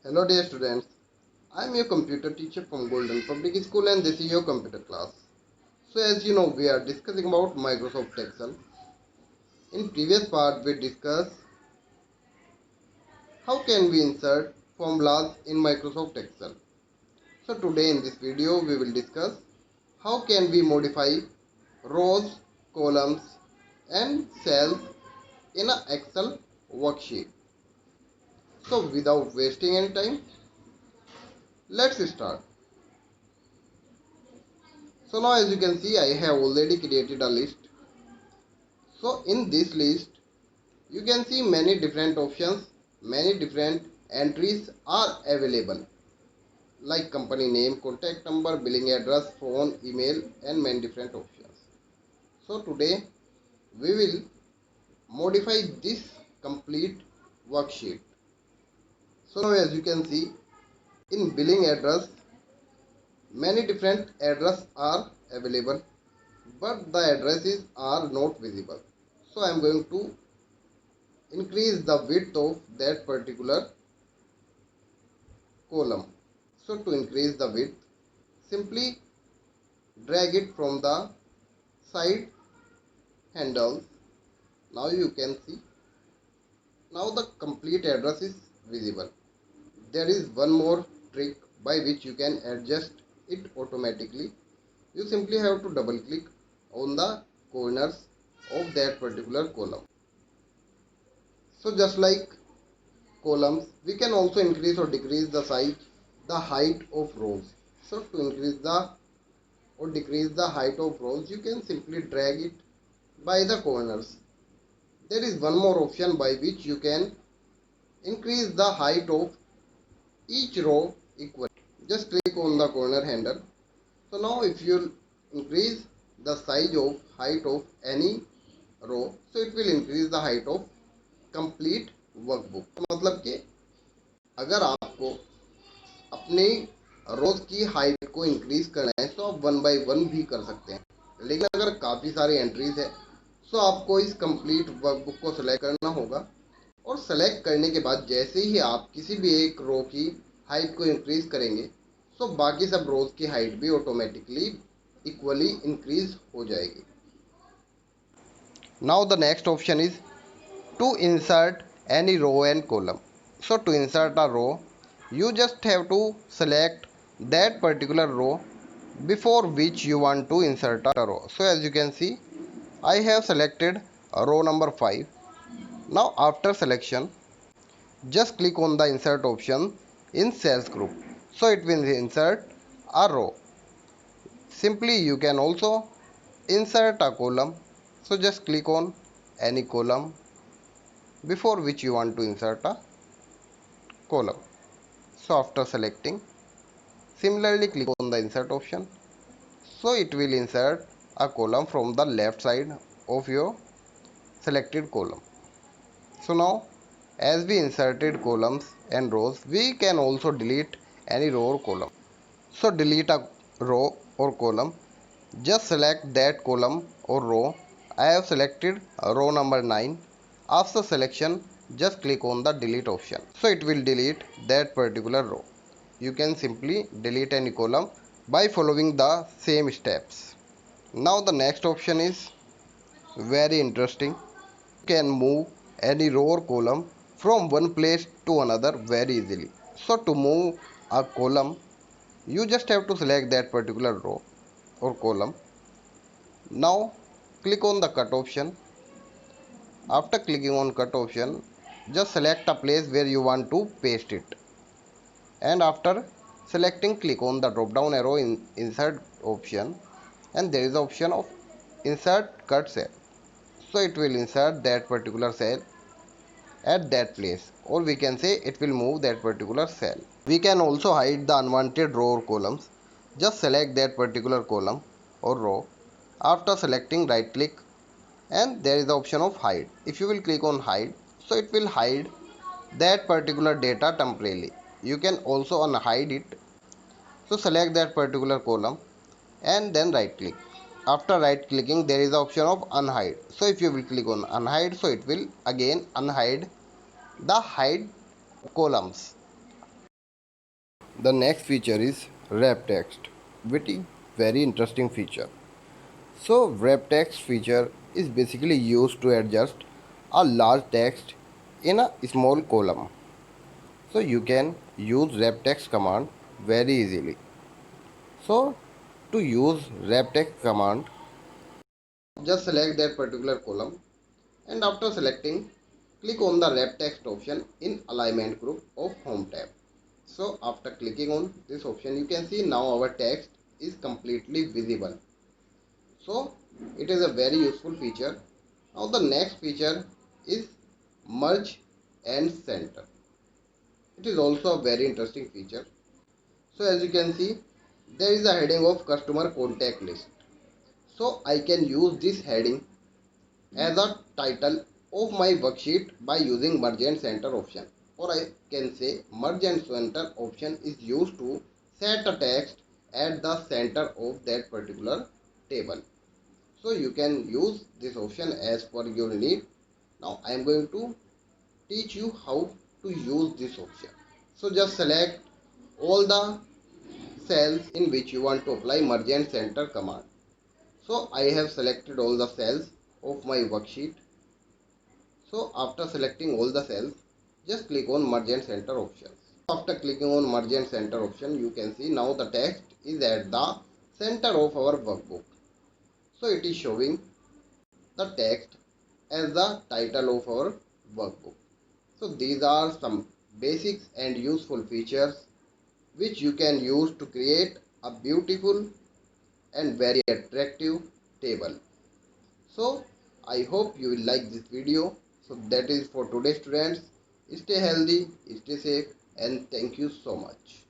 Hello dear students, I am your computer teacher from Golden Public School and this is your computer class. So as you know we are discussing about Microsoft Excel. In previous part we discussed how can we insert formulas in Microsoft Excel. So today in this video we will discuss how can we modify rows, columns and cells in an Excel worksheet. So without wasting any time, let's start. So now as you can see I have already created a list. So in this list you can see many different options, many different entries are available like company name, contact number, billing address, phone, email and many different options. So today we will modify this complete worksheet. So now as you can see in billing address many different address are available but the addresses are not visible. So I am going to increase the width of that particular column. So to increase the width, simply drag it from the side handles. Now you can see. Now the complete address is visible. There is one more trick by which you can adjust it automatically. You simply have to double click on the corners of that particular column. So just like columns, we can also increase or decrease the size, the height of rows. So to increase the or decrease the height of rows, you can simply drag it by the corners. There is one more option by which you can increase the height of each row equally. Just click on the corner handle. So now if you increase the size of height of any row, so it will increase the height of complete workbook. मतलब कि अगर आपको अपनी रोज की height को increase करना है तो आप वन बाय वन भी कर सकते हैं, लेकिन अगर काफ़ी सारी एंट्रीज है तो आपको इस कंप्लीट वर्कबुक को सिलेक्ट करना होगा और सेलेक्ट करने के बाद जैसे ही आप किसी भी एक रो की हाइट को इंक्रीज करेंगे तो बाकी सब रोज की हाइट भी ऑटोमेटिकली इक्वली इंक्रीज हो जाएगी. Now the next option is to insert any row and column. So to insert a row, you just have to select that particular row before which you want to insert a row. So as you can see, I have selected row number 5. Now after selection, just click on the insert option in cells group. So it will insert a row. Simply you can also insert a column. So just click on any column before which you want to insert a column. So after selecting, similarly click on the insert option. So it will insert a column from the left side of your selected column. So now as we inserted columns and rows, we can also delete any row or column. So delete a row or column. Just select that column or row. I have selected row number 9. After selection, just click on the delete option. So it will delete that particular row. You can simply delete any column by following the same steps. Now the next option is very interesting. You can move any row or column from one place to another very easily. So to move a column, you just have to select that particular row or column. Now click on the cut option. After clicking on cut option, just select a place where you want to paste it. And after selecting, click on the drop down arrow in insert option, and there is the option of insert cut cell. So it will insert that particular cell at that place, or we can say it will move that particular cell. We can also hide the unwanted row or columns. Just select that particular column or row. After selecting, right click and there is the option of hide. If you will click on hide, so it will hide that particular data temporarily. You can also unhide it. So select that particular column and then right click. After right clicking, there is the option of unhide. So if you will click on unhide, so it will again unhide the hide columns. The next feature is wrap text, which is very interesting feature. So wrap text feature is basically used to adjust a large text in a small column. So you can use wrap text command very easily. So to use wrap text command, just select that particular column, and after selecting, click on the wrap text option in alignment group of home tab. So after clicking on this option, you can see now our text is completely visible. So it is a very useful feature. Now the next feature is merge and center. It is also a very interesting feature. So as you can see, there is a heading of customer contact list. So I can use this heading as a title of my worksheet by using merge and center option, or I can say merge and center option is used to set a text at the center of that particular table. So you can use this option as per your need. Now I am going to teach you how to use this option. So just select all the cells in which you want to apply merge and center command. So I have selected all the cells of my worksheet. So after selecting all the cells, just click on merge and center option. After clicking on merge and center option, you can see now the text is at the center of our workbook. So it is showing the text as the title of our workbook. So these are some basics and useful features which you can use to create a beautiful and very attractive table. So I hope you will like this video. So that is for today students. Stay healthy, stay safe, and thank you so much.